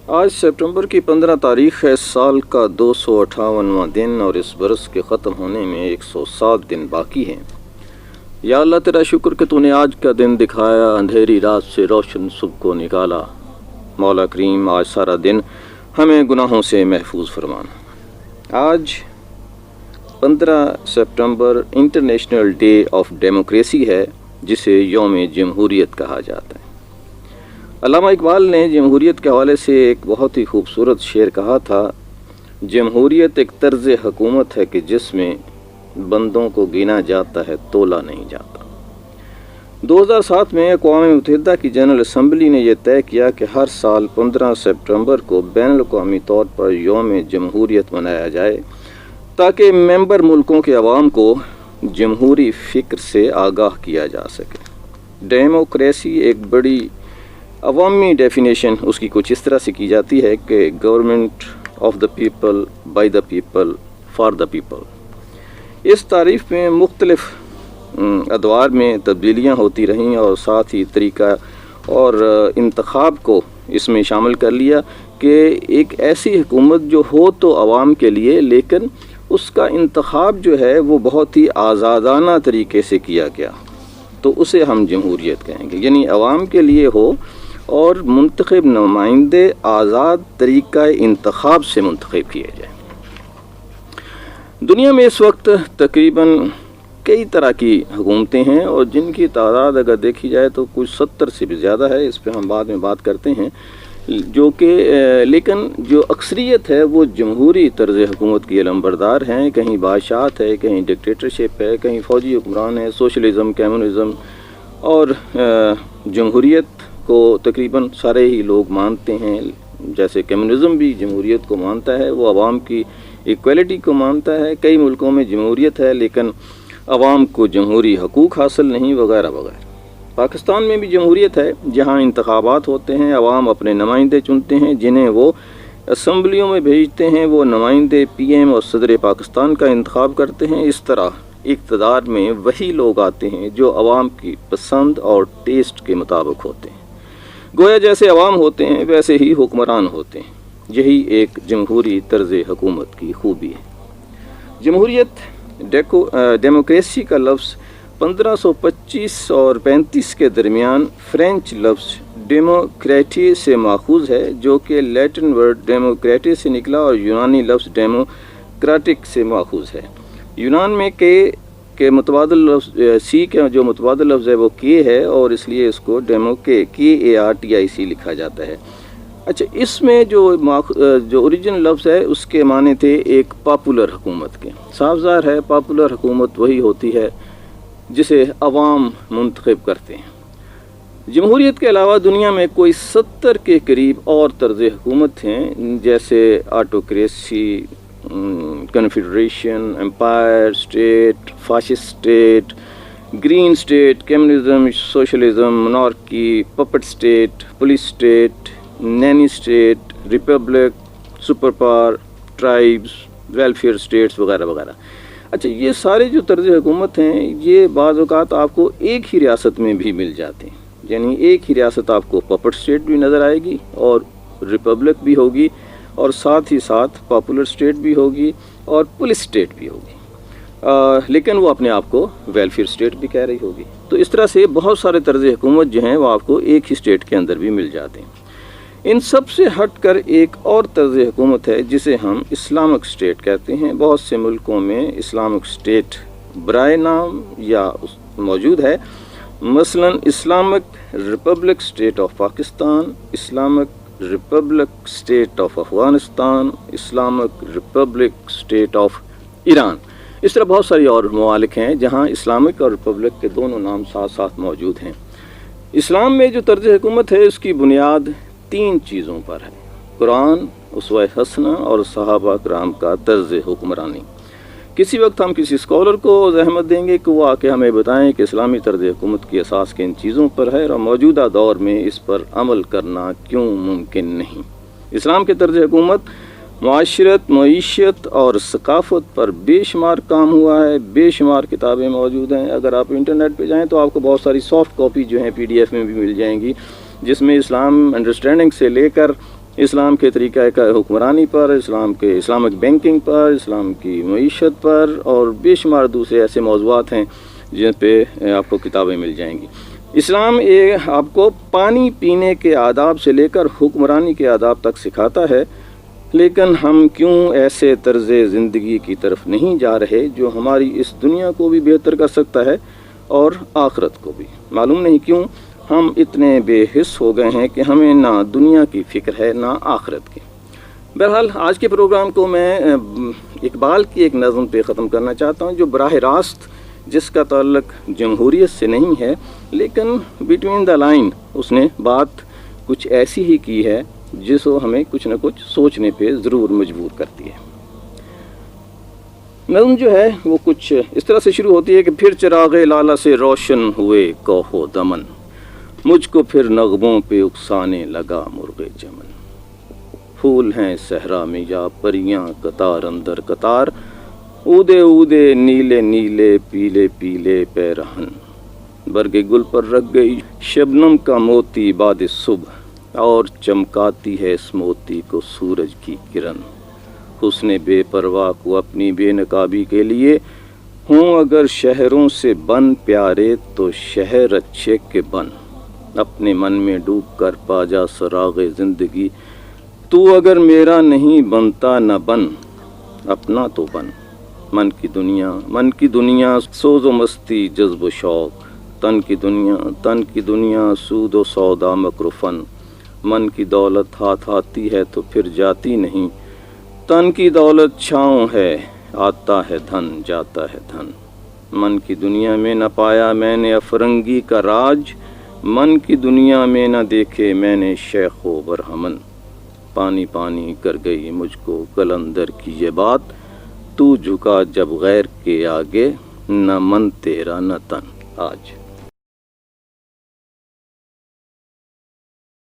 آج سپٹمبر کی 15 تاریخ ہے، سال کا 258واں دن، اور اس برس کے ختم ہونے میں 107 دن باقی ہیں۔ یا اللہ تیرا شکر کہ تو نے آج کا دن دکھایا، اندھیری رات سے روشن صبح کو نکالا۔ مولا کریم آج سارا دن ہمیں گناہوں سے محفوظ فرمانا۔ آج 15 September international day of democracy ہے، جسے یوم جمہوریت کہا جاتا ہے۔ علامہ اقبال نے جمہوریت کے حوالے سے ایک بہت ہی خوبصورت شعر کہا تھا، جمہوریت ایک طرز حکومت ہے کہ جس میں بندوں کو گنا جاتا ہے، تولا نہیں جاتا۔ 2007 میں اقوام متحدہ کی جنرل اسمبلی نے یہ طے کیا کہ ہر سال 15 سپٹمبر کو بین الاقوامی طور پر یوم جمہوریت منایا جائے، تاکہ ممبر ملکوں کے عوام کو جمہوری فکر سے آگاہ کیا جا سکے۔ ڈیموکریسی ایک بڑی عوامی ڈیفینیشن اس کی کچھ اس طرح سے کی جاتی ہے کہ government of the people, by the people, for the people. اس تعریف میں مختلف ادوار میں تبدیلیاں ہوتی رہیں، اور ساتھ ہی طریقہ اور انتخاب کو اس میں شامل کر لیا کہ ایک ایسی حکومت جو ہو تو عوام کے لیے، لیکن اس کا انتخاب جو ہے وہ بہت ہی آزادانہ طریقے سے کیا گیا، تو اسے ہم جمہوریت کہیں گے۔ یعنی عوام کے لیے ہو اور منتخب نمائندے آزاد طریقہ انتخاب سے منتخب کیے جائیں۔ دنیا میں اس وقت تقریباً کئی طرح کی حکومتیں ہیں، اور جن کی تعداد اگر دیکھی جائے تو کچھ 70 سے بھی زیادہ ہے، اس پہ ہم بعد میں بات کرتے ہیں، جو کہ لیکن جو اکثریت ہے وہ جمہوری طرز حکومت کی علمبردار ہیں۔ کہیں بادشاہت ہے، کہیں ڈکٹیٹرشپ ہے، کہیں فوجی حکمران ہے، سوشلزم، کمیونزم، اور جمہوریت کو تقریباً سارے ہی لوگ مانتے ہیں۔ جیسے کمیونزم بھی جمہوریت کو مانتا ہے، وہ عوام کی ایکویلٹی کو مانتا ہے۔ کئی ملکوں میں جمہوریت ہے لیکن عوام کو جمہوری حقوق حاصل نہیں، وغیرہ وغیرہ۔ پاکستان میں بھی جمہوریت ہے، جہاں انتخابات ہوتے ہیں، عوام اپنے نمائندے چنتے ہیں، جنہیں وہ اسمبلیوں میں بھیجتے ہیں۔ وہ نمائندے پی ایم اور صدر پاکستان کا انتخاب کرتے ہیں۔ اس طرح اقتدار میں وہی لوگ آتے ہیں جو عوام کی پسند اور ٹیسٹ کے مطابق ہوتے ہیں۔ گویا جیسے عوام ہوتے ہیں ویسے ہی حکمران ہوتے ہیں۔ یہی ایک جمہوری طرز حکومت کی خوبی ہے۔ جمہوریت ڈیموکریسی کا لفظ 1525 اور 35 کے درمیان فرینچ لفظ ڈیموکریٹی سے ماخوذ ہے، جو کہ لیٹن ورڈ ڈیموکریٹی سے نکلا، اور یونانی لفظ ڈیموکریٹک سے ماخوذ ہے۔ یونان میں کے متبادل لفظ سی کا جو متبادل لفظ ہے وہ کے ہے، اور اس لیے اس کو KARTIC لکھا جاتا ہے۔ اچھا، اس میں جو اوریجن لفظ ہے اس کے معنی تھے ایک پاپولر حکومت کے۔ صاف ظاہر ہے پاپولر حکومت وہی ہوتی ہے جسے عوام منتخب کرتے ہیں۔ جمہوریت کے علاوہ دنیا میں کوئی 70 کے قریب اور طرز حکومت ہیں، جیسے autocracy, confederation, empire state, fascist state, green state, communism, socialism, monarchy، puppet state, police state, nanny state, republic, super power, tribes, welfare states, وغیرہ وغیرہ۔ اچھا، یہ سارے جو طرز حکومت ہیں یہ بعض اوقات آپ کو ایک ہی ریاست میں بھی مل جاتے ہیں۔ یعنی ایک ہی ریاست آپ کو پپٹ اسٹیٹ بھی نظر آئے گی، اور ریپبلک بھی ہوگی، اور ساتھ ہی ساتھ پاپولر اسٹیٹ بھی ہوگی، اور پولیس اسٹیٹ بھی ہوگی، لیکن وہ اپنے آپ کو ویلفیئر اسٹیٹ بھی کہہ رہی ہوگی۔ تو اس طرح سے بہت سارے طرز حکومت جو ہیں وہ آپ کو ایک ہی اسٹیٹ کے اندر بھی مل جاتے ہیں۔ ان سب سے ہٹ کر ایک اور طرز حکومت ہے جسے ہم اسلامک اسٹیٹ کہتے ہیں۔ بہت سے ملکوں میں اسلامک اسٹیٹ برائے نام یا موجود ہے، مثلا Islamic republic state of Pakistan, Islamic republic state of Afghanistan, Islamic republic state of Iran. اس طرح بہت ساری اور ممالک ہیں جہاں اسلامک اور ریپبلک کے دونوں نام ساتھ ساتھ موجود ہیں۔ اسلام میں جو طرز حکومت ہے اس کی بنیاد 3 چیزوں پر ہے: قرآن، اسوہ حسنہ، اور صحابہ کرام کا طرز حکمرانی۔ کسی وقت ہم کسی اسکالر کو زحمت دیں گے کہ وہ آ کے ہمیں بتائیں کہ اسلامی طرز حکومت کی اساس کن چیزوں پر ہے، اور موجودہ دور میں اس پر عمل کرنا کیوں ممکن نہیں۔ اسلام کے طرز حکومت معاشرت، معیشت اور ثقافت پر بے شمار کام ہوا ہے، بے شمار کتابیں موجود ہیں۔ اگر آپ انٹرنیٹ پہ جائیں تو آپ کو بہت ساری سافٹ کاپی جو ہیں PDF میں بھی مل جائیں گی، جس میں اسلام انڈرسٹینڈنگ سے لے کر اسلام کے طریقہ کا حکمرانی پر، اسلامک بینکنگ پر، اسلام کی معیشت پر اور بے شمار دوسرے ایسے موضوعات ہیں جن پہ آپ کو کتابیں مل جائیں گی۔ اسلام آپ کو پانی پینے کے آداب سے لے کر حکمرانی کے آداب تک سکھاتا ہے، لیکن ہم کیوں ایسے طرز زندگی کی طرف نہیں جا رہے جو ہماری اس دنیا کو بھی بہتر کر سکتا ہے اور آخرت کو بھی؟ معلوم نہیں کیوں ہم اتنے بے حس ہو گئے ہیں کہ ہمیں نہ دنیا کی فکر ہے نہ آخرت کی۔ بہرحال آج کے پروگرام کو میں اقبال کی ایک نظم پہ ختم کرنا چاہتا ہوں، جو براہ راست جس کا تعلق جمہوریت سے نہیں ہے، لیکن بٹوین دا لائن اس نے بات کچھ ایسی ہی کی ہے جس کو ہمیں کچھ نہ کچھ سوچنے پہ ضرور مجبور کرتی ہے۔ نظم جو ہے وہ کچھ اس طرح سے شروع ہوتی ہے کہ پھر چراغ لالا سے روشن ہوئے کوہ و دمن، مجھ کو پھر نغموں پہ اکسانے لگا مرغ چمن، پھول ہیں صحرا میں یا پریاں قطار اندر قطار، اودے اودے نیلے نیلے پیلے پیلے پیرہن، برگ گل پر رکھ گئی شبنم کا موتی باد صبح، اور چمکاتی ہے اس موتی کو سورج کی کرن، حسن بے پرواہ کو اپنی بے نقابی کے لیے ہوں اگر شہروں سے بن پیارے تو شہر اچھے کے بن، اپنے من میں ڈوب کر پا جا سراغ زندگی، تو اگر میرا نہیں بنتا نہ بن اپنا تو بن، من کی دنیا سوز و مستی جذب و شوق، تن کی دنیا سود و سودا مکر و فن، من کی دولت ہاتھ آتی ہے تو پھر جاتی نہیں، تن کی دولت چھاؤں ہے آتا ہے دھن جاتا ہے دھن، من کی دنیا میں نہ پایا میں نے افرنگی کا راج، من کی دنیا میں نہ دیکھے میں نے شیخ و برہمن، پانی پانی کر گئی مجھ کو قلندر کی یہ بات، تو جھکا جب غیر کے آگے نہ من تیرا نہ تن۔ آج